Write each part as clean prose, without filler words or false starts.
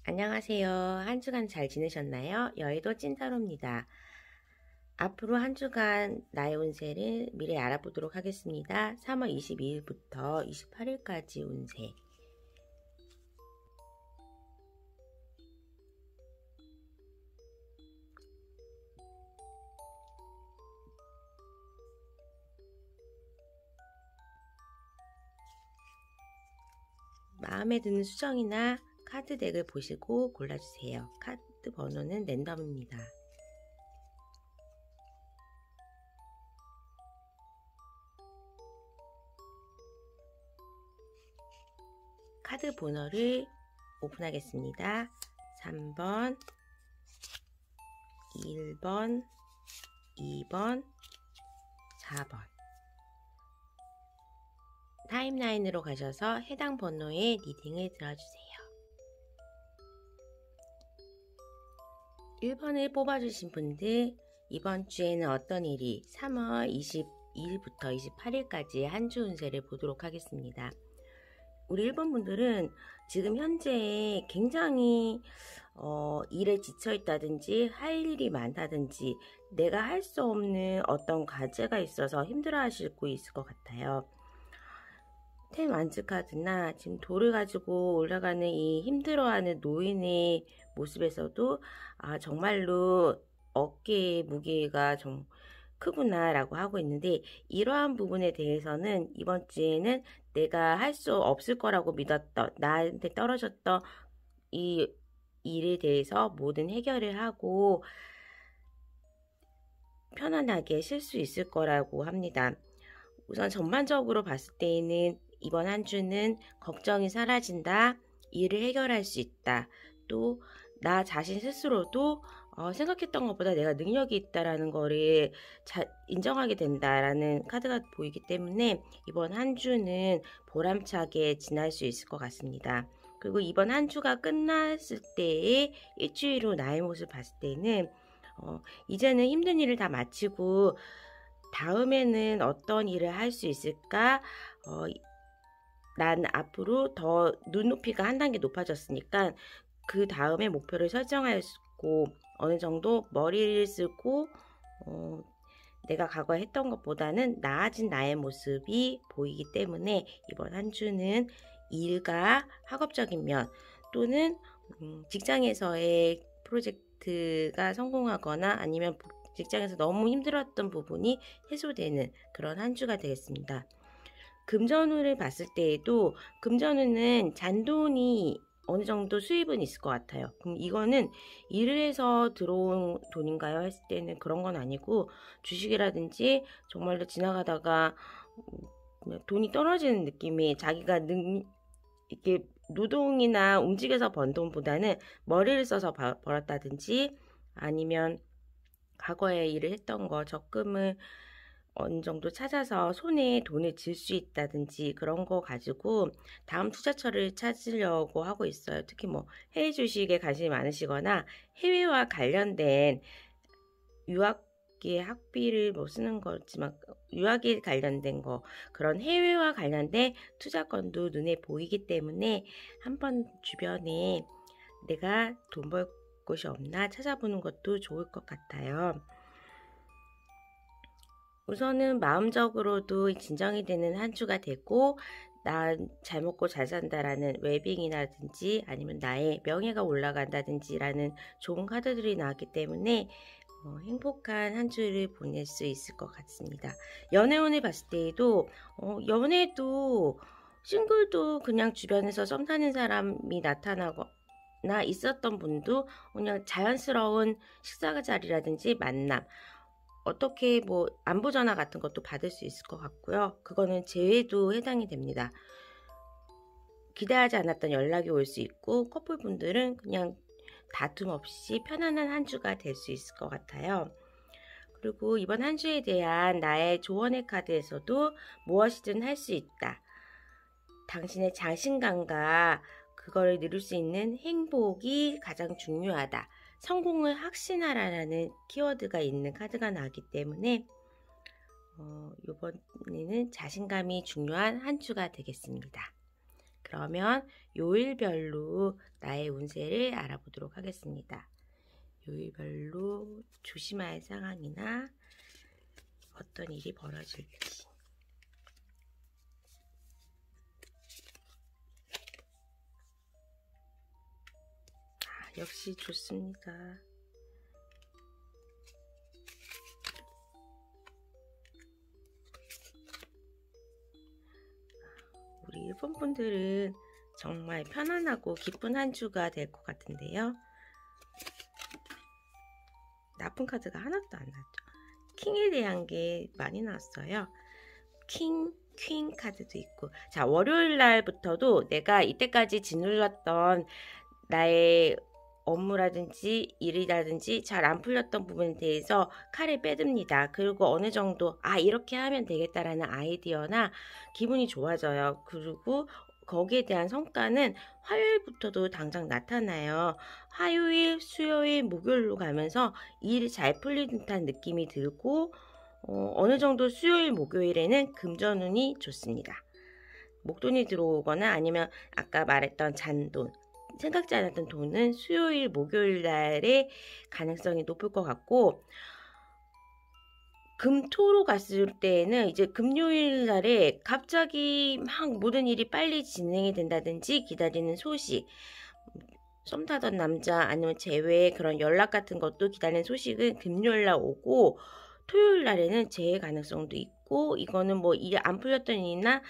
안녕하세요. 한 주간 잘 지내셨나요? 여의도 찐타로입니다. 앞으로 한 주간 나의 운세를 미리 알아보도록 하겠습니다. 3월 22일부터 28일까지 운세. 마음에 드는 수정이나 카드 덱을 보시고 골라주세요. 카드 번호는 랜덤입니다. 카드 번호를 오픈하겠습니다. 3번, 1번, 2번, 4번. 타임라인으로 가셔서 해당 번호의 리딩을 들어주세요. 1번을 뽑아주신 분들, 이번 주에는 어떤 일이 3월 22일부터 28일까지 한 주 운세를 보도록 하겠습니다. 우리 1번 분들은 지금 현재 굉장히 일에 지쳐있다든지 할 일이 많다든지 내가 할 수 없는 어떤 과제가 있어서 힘들어하시고 있을 것 같아요. 텐 완즈 카드나 지금 돌을 가지고 올라가는 이 힘들어하는 노인의 모습에서도 정말로 어깨의 무게가 좀 크구나 라고 하고 있는데, 이러한 부분에 대해서는 이번 주에는 내가 할 수 없을 거라고 믿었던, 나한테 떨어졌던 이 일에 대해서 모든 해결을 하고 편안하게 쉴 수 있을 거라고 합니다. 우선 전반적으로 봤을 때에는 이번 한 주는 걱정이 사라진다, 일을 해결할 수 있다, 또 나 자신 스스로도 생각했던 것보다 내가 능력이 있다라는 거를 인정하게 된다라는 카드가 보이기 때문에 이번 한 주는 보람차게 지날 수 있을 것 같습니다. 그리고 이번 한 주가 끝났을 때의 일주일 후 나의 모습을 봤을 때는 이제는 힘든 일을 다 마치고 다음에는 어떤 일을 할 수 있을까? 난 앞으로 더 눈높이가 한 단계 높아졌으니까 그 다음에 목표를 설정하였고 어느 정도 머리를 쓰고 내가 과거에 했던 것보다는 나아진 나의 모습이 보이기 때문에 이번 한 주는 일과 학업적인 면 또는 직장에서의 프로젝트가 성공하거나 아니면 직장에서 너무 힘들었던 부분이 해소되는 그런 한 주가 되겠습니다. 금전운을 봤을 때에도 금전운은 잔돈이 어느 정도 수입은 있을 것 같아요. 그럼 이거는 일을 해서 들어온 돈인가요? 했을 때는 그런 건 아니고 주식이라든지 정말로 지나가다가 돈이 떨어지는 느낌이, 자기가 이렇게 노동이나 움직여서 번 돈보다는 머리를 써서 벌었다든지 아니면 과거에 일을 했던 거 적금을 어느 정도 찾아서 손에 돈을 쥘 수 있다든지 그런 거 가지고 다음 투자처를 찾으려고 하고 있어요. 특히 뭐 해외 주식에 관심이 많으시거나 해외와 관련된 유학의 학비를 뭐 쓰는 거지만 유학에 관련된 거, 그런 해외와 관련된 투자건도 눈에 보이기 때문에 한번 주변에 내가 돈 벌 곳이 없나 찾아보는 것도 좋을 것 같아요. 우선은 마음적으로도 진정이 되는 한 주가 되고, 난 잘 먹고 잘 산다라는 웰빙이라든지 아니면 나의 명예가 올라간다든지 라는 좋은 카드들이 나왔기 때문에 행복한 한 주를 보낼 수 있을 것 같습니다. 연애운을 봤을 때에도 연애도 싱글도 그냥 주변에서 썸 타는 사람이 나타나거나 있었던 분도 그냥 자연스러운 식사 자리라든지 만남, 어떻게 뭐 안부 전화 같은 것도 받을 수 있을 것 같고요. 그거는 재회도 해당이 됩니다. 기대하지 않았던 연락이 올 수 있고, 커플분들은 그냥 다툼 없이 편안한 한 주가 될 수 있을 것 같아요. 그리고 이번 한 주에 대한 나의 조언의 카드에서도 무엇이든 할 수 있다, 당신의 자신감과 그걸 누릴 수 있는 행복이 가장 중요하다, 성공을 확신하라는 키워드가 있는 카드가 나왔기 때문에 이번에는 자신감이 중요한 한 주가 되겠습니다. 그러면 요일별로 나의 운세를 알아보도록 하겠습니다. 요일별로 조심할 상황이나 어떤 일이 벌어질지. 역시 좋습니다. 우리 일본 분들은 정말 편안하고 기쁜 한 주가 될 것 같은데요. 나쁜 카드가 하나도 안 나왔죠. 킹에 대한 게 많이 나왔어요. 킹, 퀸 카드도 있고. 자, 월요일 날부터도 내가 이때까지 짓눌렀던 나의 업무라든지 일이라든지 잘 안 풀렸던 부분에 대해서 칼을 빼듭니다. 그리고 어느 정도 이렇게 하면 되겠다라는 아이디어나 기분이 좋아져요. 그리고 거기에 대한 성과는 화요일부터도 당장 나타나요. 화요일, 수요일, 목요일로 가면서 일이 잘 풀린 듯한 느낌이 들고 어느 정도 수요일, 목요일에는 금전운이 좋습니다. 목돈이 들어오거나 아니면 아까 말했던 잔돈, 생각지 않았던 돈은 수요일, 목요일 날의 가능성이 높을 것 같고, 금토로 갔을 때에는 이제 금요일 날에 갑자기 막 모든 일이 빨리 진행이 된다든지 기다리는 소식, 썸 타던 남자 아니면 재회 그런 연락 같은 것도 기다리는 소식은 금요일 날 오고, 토요일 날에는 재해 가능성도 있고, 이거는 뭐 일 안 풀렸던 일이나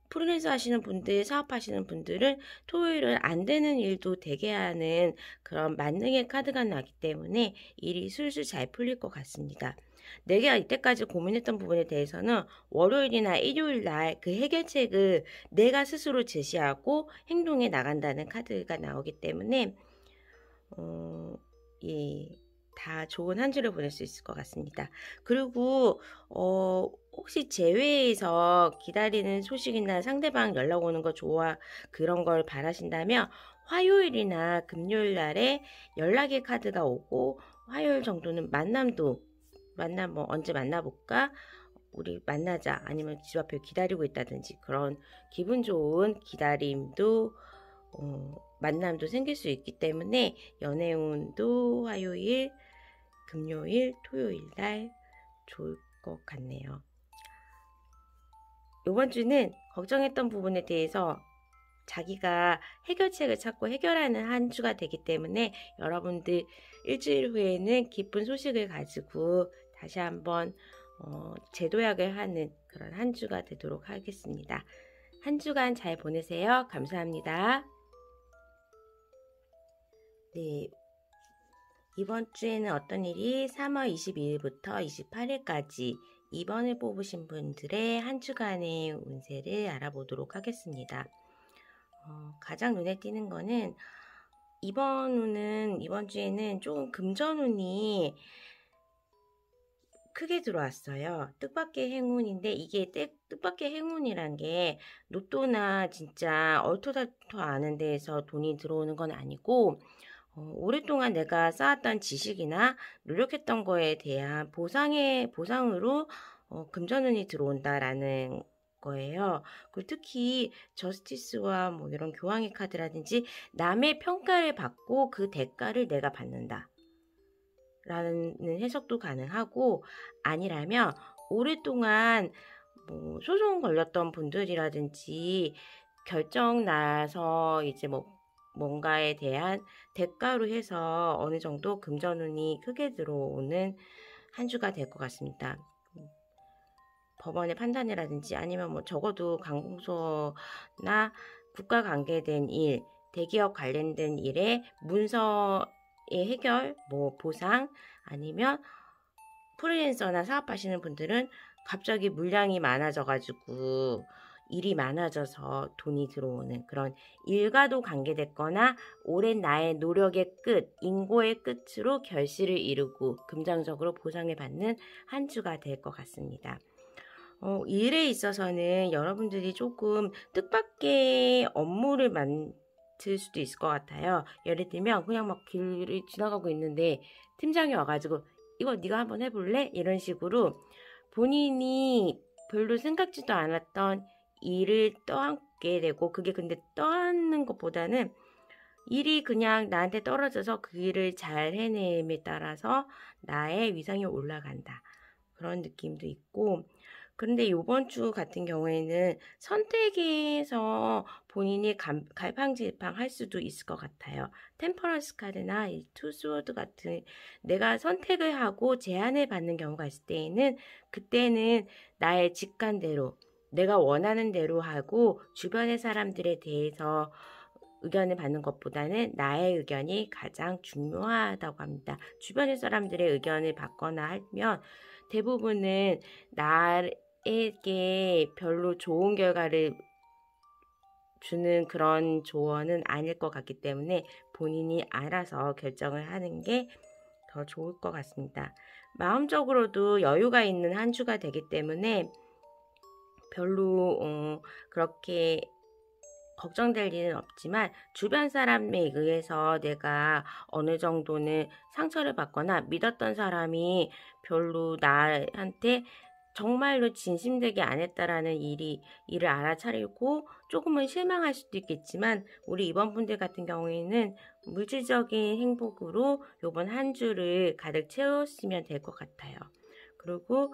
프리랜서 하시는 분들, 사업하시는 분들은 토요일은 안 되는 일도 되게 하는 그런 만능의 카드가 나기 때문에 일이 술술 잘 풀릴 것 같습니다. 내가 이때까지 고민했던 부분에 대해서는 월요일이나 일요일 날 그 해결책을 내가 스스로 제시하고 행동에 나간다는 카드가 나오기 때문에 다 좋은 한 주를 보낼 수 있을 것 같습니다. 그리고 혹시 재회에서 기다리는 소식이나 상대방 연락 오는 거 그런 걸 바라신다면 화요일이나 금요일 날에 연락의 카드가 오고, 화요일 정도는 만남 뭐 언제 만나볼까? 우리 만나자, 아니면 집 앞에 기다리고 있다든지 그런 기분 좋은 기다림도 만남도 생길 수 있기 때문에 연애운도 화요일, 금요일, 토요일 날 좋을 것 같네요. 이번 주는 걱정했던 부분에 대해서 자기가 해결책을 찾고 해결하는 한 주가 되기 때문에 여러분들 일주일 후에는 기쁜 소식을 가지고 다시 한번 재도약을 하는 그런 한 주가 되도록 하겠습니다. 한 주간 잘 보내세요. 감사합니다. 네, 이번 주에는 어떤 일이 3월 22일부터 28일까지 2번을 뽑으신 분들의 한 주간의 운세를 알아보도록 하겠습니다. 가장 눈에 띄는 거는 이번 운은 이번 주에는 조금 금전운이 크게 들어왔어요. 뜻밖의 행운인데 이게 뜻밖의 행운이란 게 로또나 진짜 얼토당토 않은 데에서 돈이 들어오는 건 아니고 오랫동안 내가 쌓았던 지식이나 노력했던 거에 대한 보상으로 금전운이 들어온다라는 거예요. 그리고 특히 저스티스와 뭐 이런 교황의 카드라든지 남의 평가를 받고 그 대가를 내가 받는다 라는 해석도 가능하고, 아니라면 오랫동안 뭐 소송 걸렸던 분들이라든지 결정 나서 이제 뭔가에 대한 대가로 해서 어느 정도 금전운이 크게 들어오는 한 주가 될 것 같습니다. 법원의 판단이라든지 아니면 적어도 관공서나 국가 관계된 일, 대기업 관련된 일에 문서의 해결, 보상, 아니면 프리랜서나 사업하시는 분들은 갑자기 물량이 많아져가지고 일이 많아져서 돈이 들어오는 그런 일과도 관계됐거나 오랜 나의 노력의 끝, 인고의 끝으로 결실을 이루고 금전적으로 보상을 받는 한 주가 될 것 같습니다. 일에 있어서는 여러분들이 조금 뜻밖의 업무를 맡을 수도 있을 것 같아요. 예를 들면 그냥 막 길을 지나가고 있는데 팀장이 와가지고 이거 네가 한번 해볼래? 이런 식으로 본인이 별로 생각지도 않았던 일을 떠안게 되고, 그게 근데 떠안는 것보다는 일이 그냥 나한테 떨어져서 그 일을 잘 해냄에 따라서 나의 위상이 올라간다. 그런 느낌도 있고, 그런데 이번 주 같은 경우에는 선택에서 본인이 갈팡질팡할 수도 있을 것 같아요. 템퍼런스 카드나 이 투스워드 같은 내가 선택을 하고 제안을 받는 경우가 있을 때에는 그때는 나의 직관대로 내가 원하는 대로 하고 주변의 사람들에 대해서 의견을 받는 것보다는 나의 의견이 가장 중요하다고 합니다. 주변의 사람들의 의견을 받거나 하면 대부분은 나에게 별로 좋은 결과를 주는 그런 조언은 아닐 것 같기 때문에 본인이 알아서 결정을 하는 게 더 좋을 것 같습니다. 마음적으로도 여유가 있는 한 주가 되기 때문에 별로 그렇게 걱정될 일은 없지만 주변 사람에 의해서 내가 어느 정도는 상처를 받거나 믿었던 사람이 별로 나한테 정말로 진심되게 안 했다라는 일을 알아차리고 조금은 실망할 수도 있겠지만 우리 이번 분들 같은 경우에는 물질적인 행복으로 이번 한 주를 가득 채웠으면 될 것 같아요. 그리고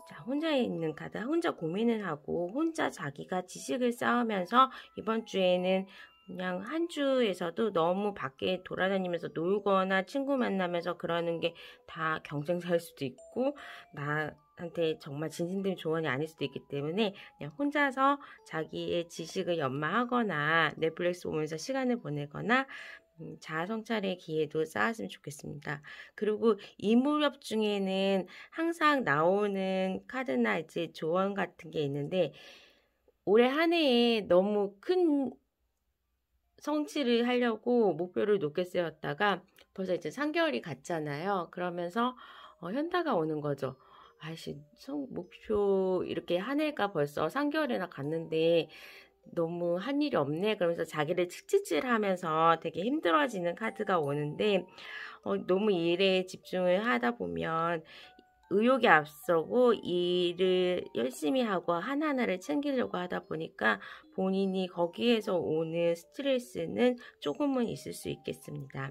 자, 혼자 있는 카드, 혼자 고민을 하고 혼자 자기가 지식을 쌓으면서 이번 주에는 그냥 한 주에서도 너무 밖에 돌아다니면서 놀거나 친구 만나면서 그러는 게 다 경쟁사일 수도 있고 나한테 정말 진심된 조언이 아닐 수도 있기 때문에 그냥 혼자서 자기의 지식을 연마하거나 넷플릭스 보면서 시간을 보내거나 자아 성찰의 기회도 쌓았으면 좋겠습니다. 그리고 이 무렵 중에는 항상 나오는 카드나 이제 조언 같은 게 있는데 올해 한 해에 너무 큰 성취를 하려고 목표를 높게 세웠다가 벌써 이제 3개월이 갔잖아요. 그러면서 현타가 오는 거죠. 아이씨, 목표 이렇게 한 해가 벌써 3개월이나 갔는데 너무 한 일이 없네. 그러면서 자기를 칙칙질하면서 되게 힘들어지는 카드가 오는데 너무 일에 집중을 하다 보면 의욕이 앞서고 일을 열심히 하고 하나하나를 챙기려고 하다 보니까 본인이 거기에서 오는 스트레스는 조금은 있을 수 있겠습니다.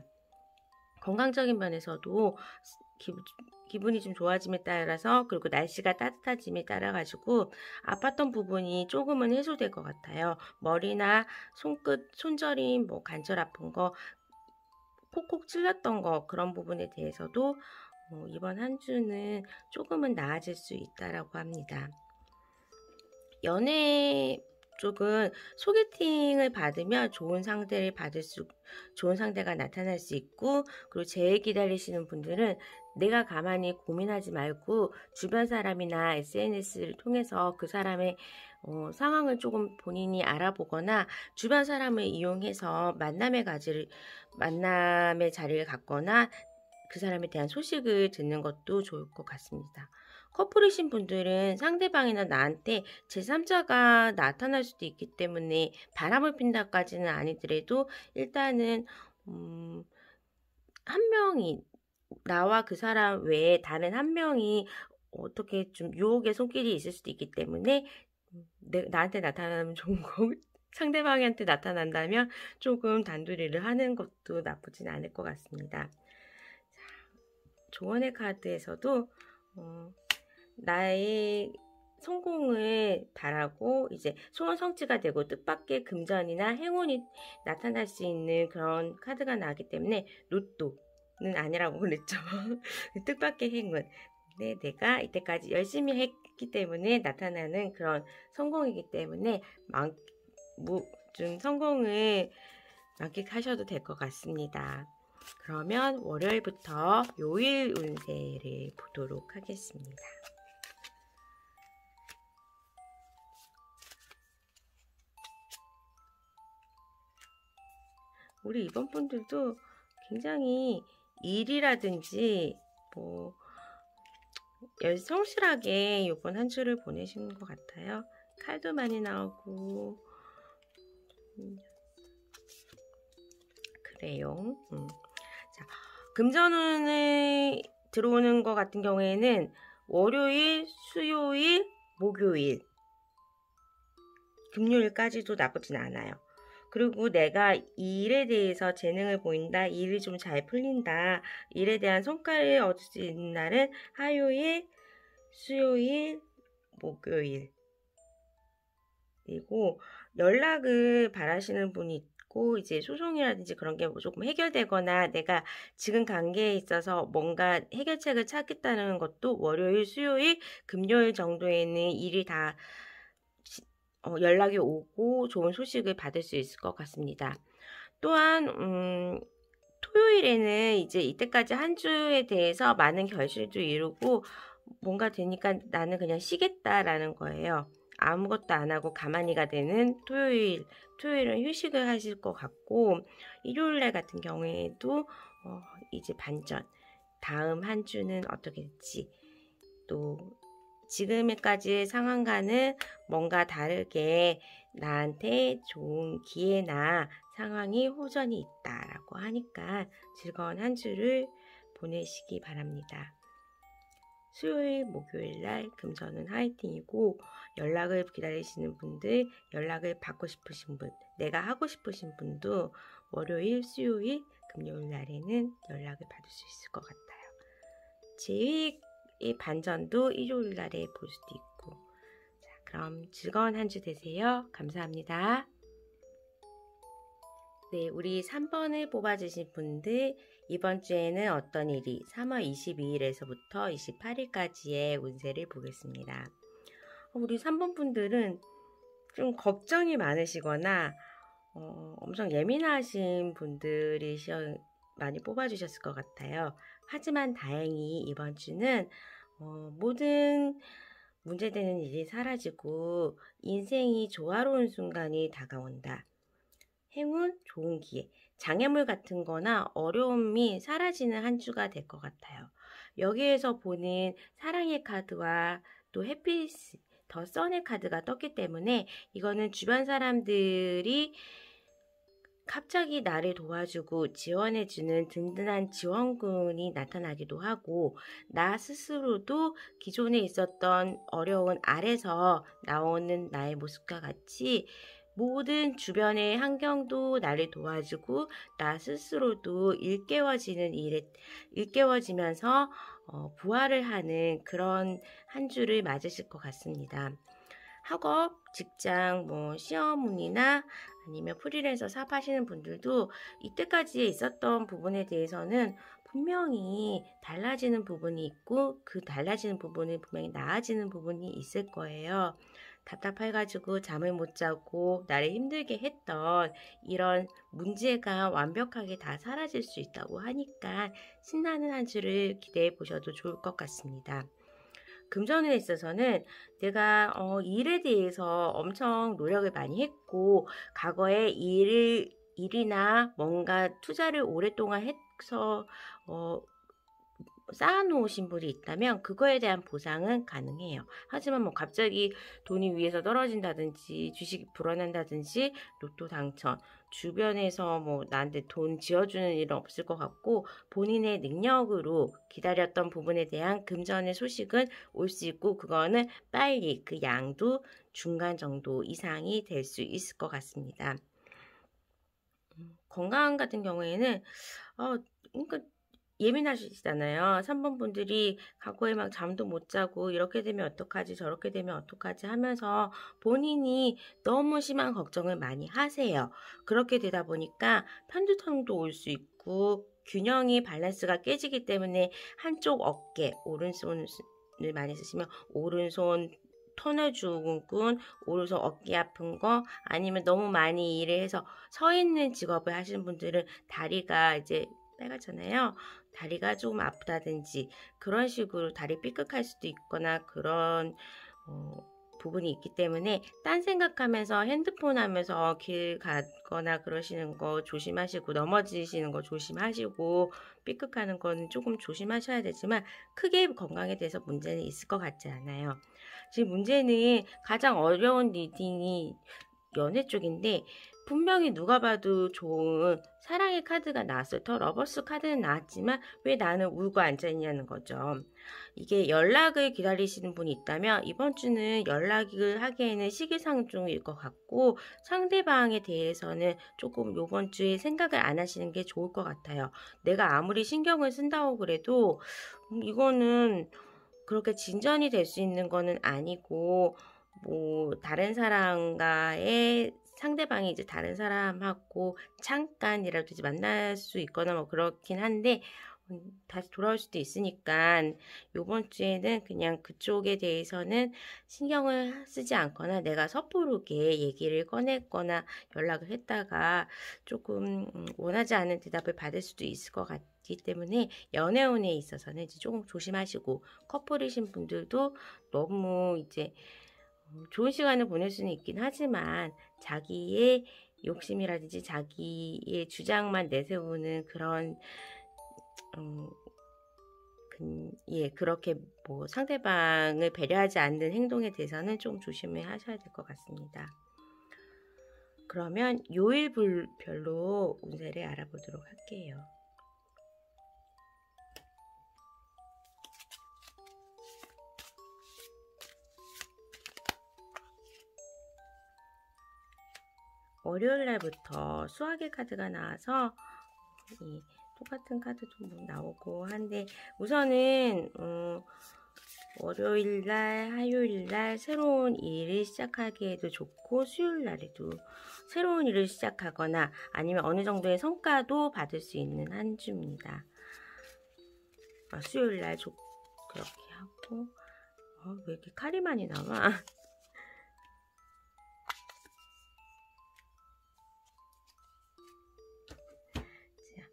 건강적인 면에서도 기분이 좀 좋아짐에 따라서 그리고 날씨가 따뜻해짐에 따라 가지고 아팠던 부분이 조금은 해소될 것 같아요. 머리나 손끝, 손저림, 뭐 관절 아픈 거, 콕콕 찔렸던 거 그런 부분에 대해서도 이번 한 주는 조금은 나아질 수 있다라고 합니다. 연애 쪽은 소개팅을 받으면 좋은 상대가 나타날 수 있고, 그리고 재회 기다리시는 분들은 내가 가만히 고민하지 말고 주변 사람이나 SNS를 통해서 그 사람의 상황을 조금 본인이 알아보거나 주변 사람을 이용해서 만남의 자리를 갖거나 그 사람에 대한 소식을 듣는 것도 좋을 것 같습니다. 커플이신 분들은 상대방이나 나한테 제3자가 나타날 수도 있기 때문에 바람을 핀다까지는 아니더라도 일단은 한 명이 나와 그 사람 외에 다른 한 명이 어떻게 좀 유혹의 손길이 있을 수도 있기 때문에 나한테 나타나면 좋은 거고 상대방한테 나타난다면 조금 단둘이를 하는 것도 나쁘진 않을 것 같습니다. 조언의 카드에서도 나의 성공을 바라고 이제 소원 성취가 되고 뜻밖의 금전이나 행운이 나타날 수 있는 그런 카드가 나왔기 때문에 로또는 아니라고 그랬죠. 뜻밖의 행운. 네, 내가 이때까지 열심히 했기 때문에 나타나는 그런 성공이기 때문에 좀 성공을 만끽하셔도 될 것 같습니다. 그러면 월요일부터 요일 운세를 보도록 하겠습니다. 우리 이번 분들도 굉장히 일이라든지 뭐 성실하게 이번 한 주를 보내시는 것 같아요. 칼도 많이 나오고 그래요. 자, 금전운이 들어오는 것 같은 경우에는 월요일, 수요일, 목요일 금요일까지도 나쁘진 않아요. 그리고 내가 이 일에 대해서 재능을 보인다, 이 일이 좀 잘 풀린다, 일에 대한 성과를 얻을 수 있는 날은 화요일, 수요일, 목요일. 그리고 연락을 바라시는 분이 있고, 이제 소송이라든지 그런 게 조금 해결되거나 내가 지금 관계에 있어서 뭔가 해결책을 찾겠다는 것도 월요일, 수요일, 금요일 정도에는 일이 다 연락이 오고 좋은 소식을 받을 수 있을 것 같습니다. 또한 토요일에는 이제 이때까지 한 주에 대해서 많은 결실도 이루고 뭔가 되니까 나는 그냥 쉬겠다라는 거예요. 아무것도 안 하고 가만히가 되는 토요일은 휴식을 하실 것 같고, 일요일날 같은 경우에도 이제 반전, 다음 한 주는 어떻게 될지, 또 지금까지의 상황과는 뭔가 다르게 나한테 좋은 기회나 상황이 호전이 있다라고 하니까 즐거운 한 주를 보내시기 바랍니다. 수요일, 목요일날 금전은 화이팅이고, 연락을 기다리시는 분들, 연락을 받고 싶으신 분, 내가 하고 싶으신 분도 월요일, 수요일, 금요일날에는 연락을 받을 수 있을 것 같아요. 제2의 반전도 일요일날에 볼 수도 있고. 자, 그럼 즐거운 한 주 되세요. 감사합니다. 네, 우리 3번을 뽑아주신 분들, 이번 주에는 어떤 일이 3월 22일에서부터 28일까지의 운세를 보겠습니다. 우리 3번 분들은 좀 걱정이 많으시거나 엄청 예민하신 분들이 많이 뽑아주셨을 것 같아요. 하지만 다행히 이번 주는 모든 문제되는 일이 사라지고 인생이 조화로운 순간이 다가온다. 행운, 좋은 기회, 장애물 같은 거나 어려움이 사라지는 한 주가 될 것 같아요. 여기에서 보는 사랑의 카드와 또 햇빛, 더 선의 카드가 떴기 때문에 이거는 주변 사람들이 갑자기 나를 도와주고 지원해주는 든든한 지원군이 나타나기도 하고, 나 스스로도 기존에 있었던 어려운 아래서 나오는 나의 모습과 같이 모든 주변의 환경도 나를 도와주고 나 스스로도 일깨워지면서 부활을 하는 그런 한 주를 맞으실 것 같습니다. 학업, 직장, 시험운이나 아니면 프리랜서 사업하시는 분들도 이때까지 있었던 부분에 대해서는 분명히 달라지는 부분이 있고, 그 달라지는 부분이 분명히 나아지는 부분이 있을 거예요. 답답해가지고 잠을 못 자고 나를 힘들게 했던 이런 문제가 완벽하게 다 사라질 수 있다고 하니까 신나는 한 주를 기대해 보셔도 좋을 것 같습니다. 금전에 있어서는 내가 일에 대해서 엄청 노력을 많이 했고, 과거에 일이나 뭔가 투자를 오랫동안 해서 쌓아놓으신 분이 있다면 그거에 대한 보상은 가능해요. 하지만 갑자기 돈이 위에서 떨어진다든지 주식이 불어난다든지 로또 당첨, 주변에서 나한테 돈 지어주는 일은 없을 것 같고, 본인의 능력으로 기다렸던 부분에 대한 금전의 소식은 올 수 있고, 그거는 빨리 그 양도 중간 정도 이상이 될 수 있을 것 같습니다. 건강 같은 경우에는 그러니까 예민하시잖아요. 3번 분들이 과거에 막 잠도 못 자고 이렇게 되면 어떡하지 저렇게 되면 어떡하지 하면서 본인이 너무 심한 걱정을 많이 하세요. 그렇게 되다 보니까 편두통도 올 수 있고 균형이 밸런스가 깨지기 때문에 한쪽 어깨, 오른손을 많이 쓰시면 오른손 터널증후군, 오른손 어깨 아픈 거, 아니면 너무 많이 일을 해서 서 있는 직업을 하시는 분들은 다리가 이제 빨갛잖아요. 다리가 조금 아프다든지 그런 식으로 다리 삐끗할 수도 있거나 그런 부분이 있기 때문에 딴 생각하면서 핸드폰 하면서 길 가거나 그러시는 거 조심하시고, 넘어지시는 거 조심하시고, 삐끗하는 건 조금 조심하셔야 되지만 크게 건강에 대해서 문제는 있을 것 같지 않아요. 지금 문제는 가장 어려운 리딩이 연애 쪽인데 분명히 누가 봐도 좋은 사랑의 카드가 나왔어요. 더 러버스 카드는 나왔지만 왜 나는 울고 앉아있냐는 거죠. 이게 연락을 기다리시는 분이 있다면 이번 주는 연락을 하기에는 시기상중일 것 같고, 상대방에 대해서는 조금 이번 주에 생각을 안 하시는 게 좋을 것 같아요. 내가 아무리 신경을 쓴다고 그래도 이거는 그렇게 진전이 될 수 있는 거는 아니고, 뭐 다른 사람과의 상대방이 이제 다른 사람하고 잠깐이라도 이제 만날 수 있거나 뭐 그렇긴 한데 다시 돌아올 수도 있으니까 요번 주에는 그냥 그쪽에 대해서는 신경을 쓰지 않거나 내가 섣부르게 얘기를 꺼냈거나 연락을 했다가 조금 원하지 않은 대답을 받을 수도 있을 것 같기 때문에 연애운에 있어서는 이제 조금 조심하시고, 커플이신 분들도 너무 이제 좋은 시간을 보낼 수는 있긴 하지만 자기의 욕심이라든지 자기의 주장만 내세우는 그런 그렇게 뭐 상대방을 배려하지 않는 행동에 대해서는 좀 조심을 하셔야 될 것 같습니다. 그러면 요일별로 운세를 알아보도록 할게요. 월요일 날부터 수학의 카드가 나와서 똑같은 카드도 뭐 나오고 한데, 우선은 월요일날, 화요일날 새로운 일을 시작하기에도 좋고, 수요일날에도 새로운 일을 시작하거나 아니면 어느 정도의 성과도 받을 수 있는 한 주입니다. 수요일날 그렇게 하고, 왜 이렇게 칼이 많이 나와?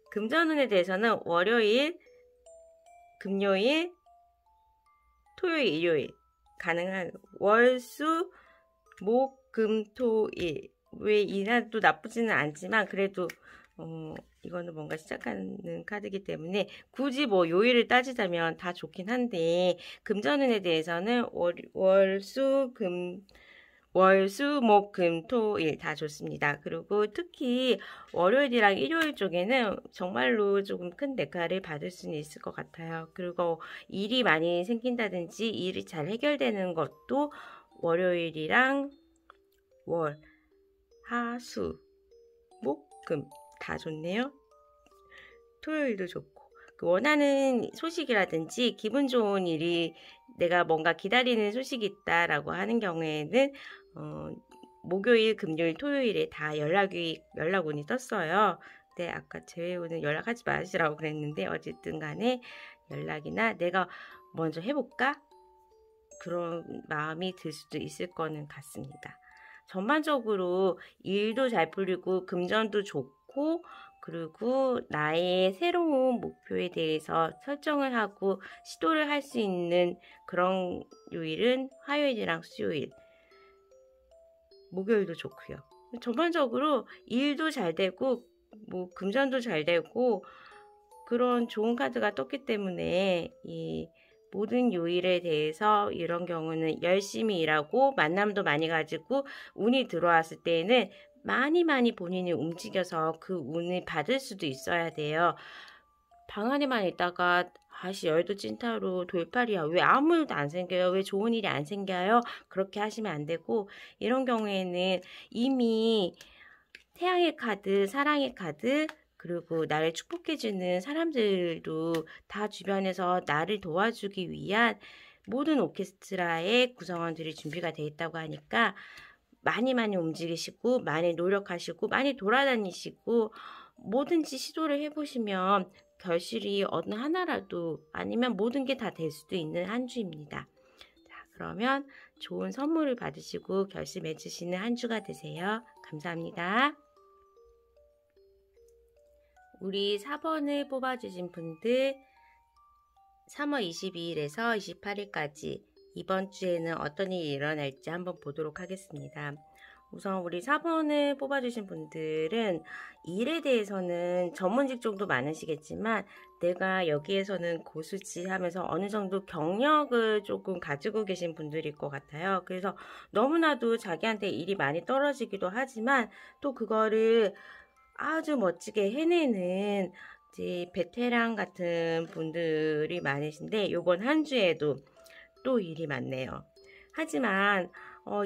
금전운에 대해서는 월요일, 금요일, 토요일, 일요일 가능한 월수, 목, 금, 토, 일. 왜 이날도 나쁘지는 않지만 그래도 이거는 뭔가 시작하는 카드이기 때문에 굳이 뭐 요일을 따지자면 다 좋긴 한데, 금전운에 대해서는 월수, 목, 금, 토, 일 다 좋습니다. 그리고 특히 월요일이랑 일요일 쪽에는 정말로 조금 큰 대가를 받을 수는 있을 것 같아요. 그리고 일이 많이 생긴다든지 일이 잘 해결되는 것도 월요일이랑 화, 수, 목, 금 다 좋네요. 토요일도 좋고, 원하는 소식이라든지 기분 좋은 일이, 내가 뭔가 기다리는 소식이 있다라고 하는 경우에는 목요일, 금요일, 토요일에 다 연락운이 떴어요. 근데 아까 제외운은 연락하지 마시라고 그랬는데 어쨌든 간에 연락이나 내가 먼저 해볼까? 그런 마음이 들 수도 있을 거는 같습니다. 전반적으로 일도 잘 풀리고 금전도 좋고, 그리고 나의 새로운 목표에 대해서 설정을 하고 시도를 할 수 있는 그런 요일은 화요일이랑 수요일, 목요일도 좋고요. 전반적으로 일도 잘 되고 뭐 금전도 잘 되고 그런 좋은 카드가 떴기 때문에 이 모든 요일에 대해서 이런 경우는 열심히 일하고 만남도 많이 가지고 운이 들어왔을 때에는 많이 본인이 움직여서 그 운을 받을 수도 있어야 돼요. 방 안에만 있다가 아씨 열도 찐타로 돌팔이야, 왜 아무 일도 안 생겨요, 왜 좋은 일이 안 생겨요, 그렇게 하시면 안 되고, 이런 경우에는 이미 태양의 카드, 사랑의 카드, 그리고 나를 축복해주는 사람들도 다 주변에서 나를 도와주기 위한 모든 오케스트라의 구성원들이 준비가 되어 있다고 하니까 많이 움직이시고 많이 노력하시고 많이 돌아다니시고 뭐든지 시도를 해보시면 결실이 어느 하나라도 아니면 모든 게 다 될 수도 있는 한 주입니다. 자, 그러면 좋은 선물을 받으시고 결실 맺으시는 한 주가 되세요. 감사합니다. 우리 4번을 뽑아주신 분들 3월 22일에서 28일까지 이번 주에는 어떤 일이 일어날지 한번 보도록 하겠습니다. 우선 우리 4번을 뽑아주신 분들은 일에 대해서는 전문 직종도 많으시겠지만 내가 여기에서는 고수지 하면서 어느 정도 경력을 조금 가지고 계신 분들일 것 같아요. 그래서 너무나도 자기한테 일이 많이 떨어지기도 하지만 또 그거를 아주 멋지게 해내는 이제 베테랑 같은 분들이 많으신데 요번 한 주에도 또 일이 많네요. 하지만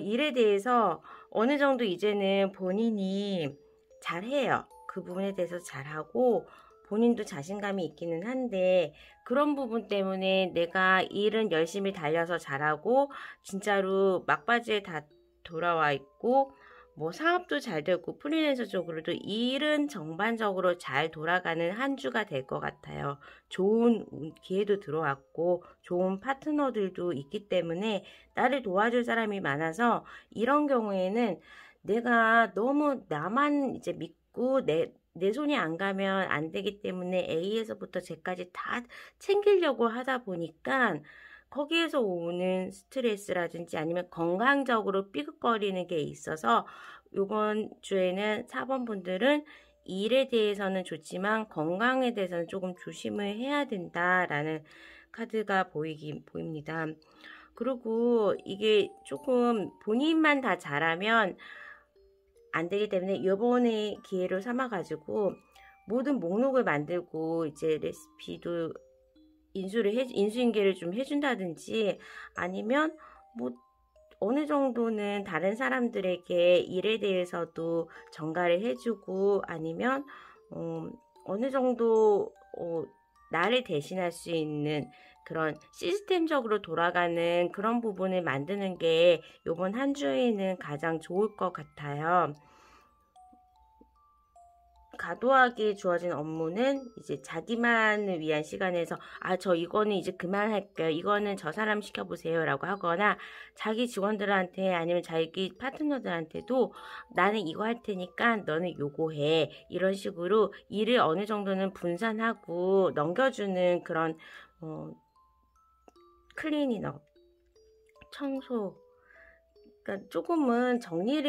일에 대해서 어느 정도 이제는 본인이 잘해요. 그 부분에 대해서 잘하고 본인도 자신감이 있기는 한데 그런 부분 때문에 내가 일은 열심히 달려서 잘하고 진짜로 막바지에 다 돌아와 있고 뭐 사업도 잘 되고 프리랜서 쪽으로도 일은 전반적으로 잘 돌아가는 한 주가 될 것 같아요. 좋은 기회도 들어왔고 좋은 파트너들도 있기 때문에 나를 도와줄 사람이 많아서 이런 경우에는 내가 너무 나만 이제 믿고 내 손이 안 가면 안 되기 때문에 A에서부터 Z까지 다 챙기려고 하다 보니까 거기에서 오는 스트레스라든지 아니면 건강적으로 삐걱거리는 게 있어서 이번 주에는 4번 분들은 일에 대해서는 좋지만 건강에 대해서는 조금 조심을 해야 된다라는 카드가 보입니다. 그리고 이게 조금 본인만 다 잘하면 안 되기 때문에 이번에 기회를 삼아가지고 모든 목록을 만들고 이제 레시피도 인수인계를 좀 해준다든지 아니면 뭐 어느 정도는 다른 사람들에게 일에 대해서도 전가를 해주고 아니면 어느 정도 나를 대신할 수 있는 그런 시스템적으로 돌아가는 그런 부분을 만드는 게 이번 한 주에는 가장 좋을 것 같아요. 과도하게 주어진 업무는 이제 자기만을 위한 시간에서 저 이거는 이제 그만할게요. 이거는 저 사람 시켜보세요 라고 하거나 자기 직원들한테 아니면 자기 파트너들한테도 나는 이거 할 테니까 너는 요거 해. 이런 식으로 일을 어느 정도는 분산하고 넘겨주는 그런 클리닝업, 청소 그러니까 조금은 정리를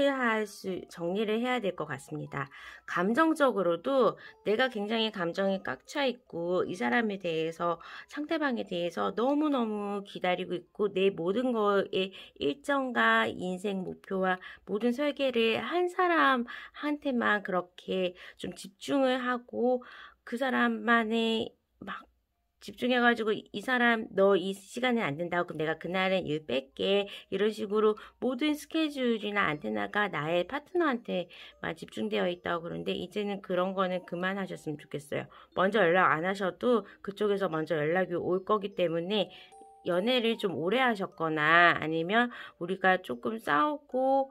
해야 될 것 같습니다. 감정적으로도 내가 굉장히 감정이 꽉 차 있고 이 사람에 대해서 상대방에 대해서 너무너무 기다리고 있고 내 모든 거에 일정과 인생 목표와 모든 설계를 한 사람한테만 그렇게 좀 집중을 하고 그 사람만의 막 집중해가지고 이 사람 너 이 시간에 안 된다고 그럼 내가 그날은 일 뺄게 이런 식으로 모든 스케줄이나 안테나가 나의 파트너한테만 집중되어 있다고 그러는데 이제는 그런 거는 그만하셨으면 좋겠어요. 먼저 연락 안 하셔도 그쪽에서 먼저 연락이 올 거기 때문에 연애를 좀 오래 하셨거나 아니면 우리가 조금 싸우고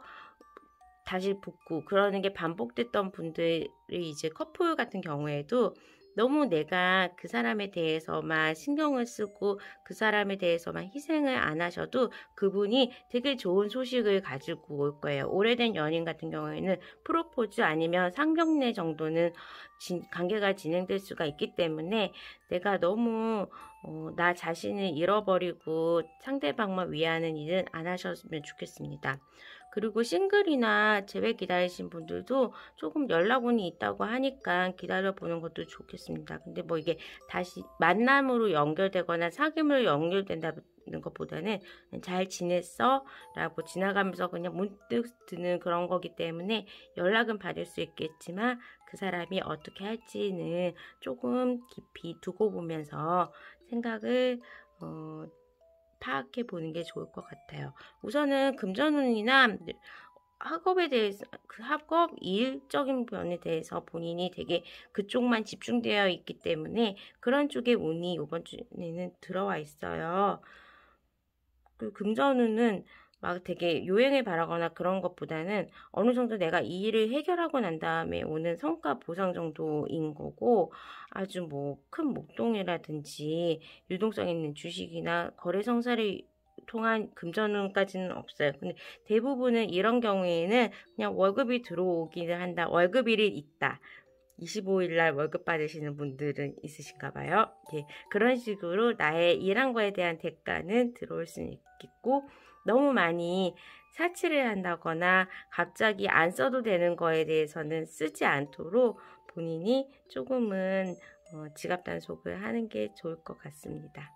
다시 붙고 그러는 게 반복됐던 분들이 이제 커플 같은 경우에도 너무 내가 그 사람에 대해서만 신경을 쓰고 그 사람에 대해서만 희생을 안 하셔도 그분이 되게 좋은 소식을 가지고 올 거예요. 오래된 연인 같은 경우에는 프로포즈 아니면 상견례 정도는 관계가 진행될 수가 있기 때문에 내가 너무 나 자신을 잃어버리고 상대방만 위하는 일은 안 하셨으면 좋겠습니다. 그리고 싱글이나 재회 기다리신 분들도 조금 연락운이 있다고 하니까 기다려보는 것도 좋겠습니다. 근데 뭐 이게 다시 만남으로 연결되거나 사귐으로 연결된다는 것보다는 잘 지냈어? 라고 지나가면서 그냥 문득 드는 그런 거기 때문에 연락은 받을 수 있겠지만 그 사람이 어떻게 할지는 조금 깊이 두고 보면서 생각을 파악해 보는 게 좋을 것 같아요. 우선은 금전운이나 학업에 대해서 그 학업 일적인 면에 대해서 본인이 되게 그쪽만 집중되어 있기 때문에 그런 쪽의 운이 이번 주에는 들어와 있어요. 그 금전운은 막 되게 요행을 바라거나 그런 것보다는 어느 정도 내가 이 일을 해결하고 난 다음에 오는 성과 보상 정도인 거고 아주 뭐 큰 목돈이라든지 유동성 있는 주식이나 거래 성사를 통한 금전운까지는 없어요. 근데 대부분은 이런 경우에는 그냥 월급이 들어오기는 한다. 월급일이 있다. 25일 날 월급 받으시는 분들은 있으신가 봐요. 예, 그런 식으로 나의 일한 거에 대한 대가는 들어올 수는 있겠고 너무 많이 사치를 한다거나 갑자기 안 써도 되는 거에 대해서는 쓰지 않도록 본인이 조금은 지갑 단속을 하는 게 좋을 것 같습니다.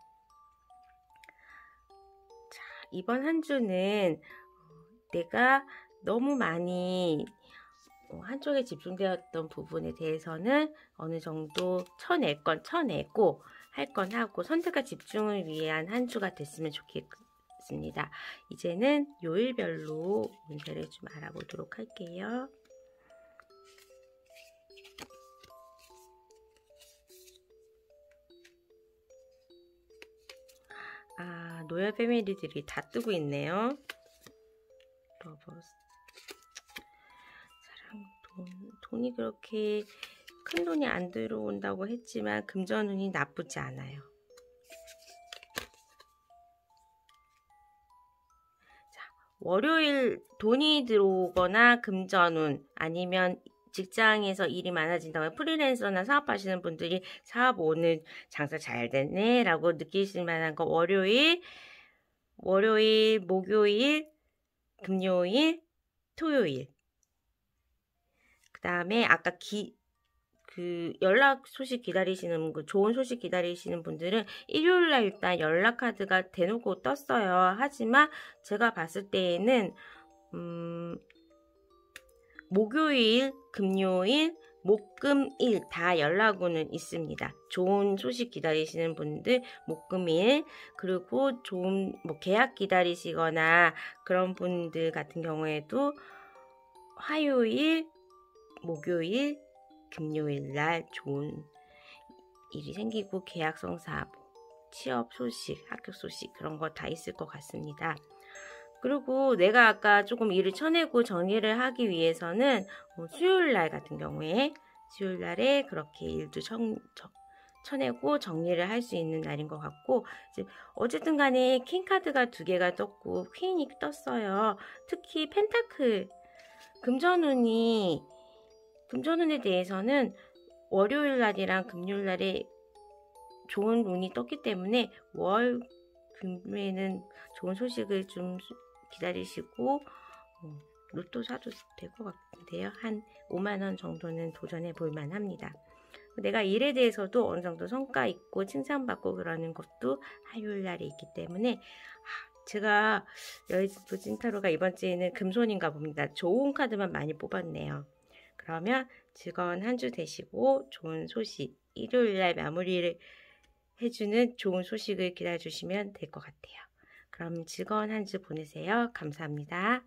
자, 이번 한 주는 내가 너무 많이 한쪽에 집중되었던 부분에 대해서는 어느 정도 쳐낼 건 쳐내고 할 건 하고 선택과 집중을 위한 한 주가 됐으면 좋겠습니다. 이제는 요일별로 운세를 좀 알아보도록 할게요. 노열 패밀리들이 다 뜨고 있네요. 러버스, 사랑, 돈이 그렇게 큰 돈이 안 들어온다고 했지만 금전운이 나쁘지 않아요. 자, 월요일 돈이 들어오거나 금전운 아니면 직장에서 일이 많아진다거나 프리랜서나 사업하시는 분들이 사업 오늘 장사 잘 됐네 라고 느끼실 만한 거 월요일, 목요일, 금요일, 토요일. 그 다음에 아까 연락 소식 기다리시는 좋은 소식 기다리시는 분들은 일요일날 일단 연락 카드가 대놓고 떴어요. 하지만 제가 봤을 때에는 목요일, 금요일, 목금일 다 연락오는 있습니다. 좋은 소식 기다리시는 분들 목금일, 그리고 좋은 계약 기다리시거나 그런 분들 같은 경우에도 화요일, 목요일, 금요일 날 좋은 일이 생기고 계약성 사업, 취업 소식, 학교 소식 그런 거 다 있을 것 같습니다. 그리고 내가 아까 조금 일을 쳐내고 정리를 하기 위해서는 수요일 날 같은 경우에 수요일 날에 그렇게 일도 쳐내고 정리를 할 수 있는 날인 것 같고, 어쨌든 간에 킹카드가 2개가 떴고 퀸이 떴어요. 특히 펜타클, 금전운에 대해서는 월요일 날이랑 금요일 날에 좋은 운이 떴기 때문에 금에는 좋은 소식을 좀 기다리시고 로또 사도 될 것 같은데요. 한 5만원 정도는 도전해 볼 만합니다. 내가 일에 대해서도 어느 정도 성과 있고 칭찬받고 그러는 것도 화요일 날에 있기 때문에 제가 여의도 찐타로가 이번 주에는 금손인가 봅니다. 좋은 카드만 많이 뽑았네요. 그러면 즐거운 한 주 되시고 좋은 소식, 일요일날 마무리를 해주는 좋은 소식을 기다려주시면 될 것 같아요. 그럼 즐거운 한 주 보내세요. 감사합니다.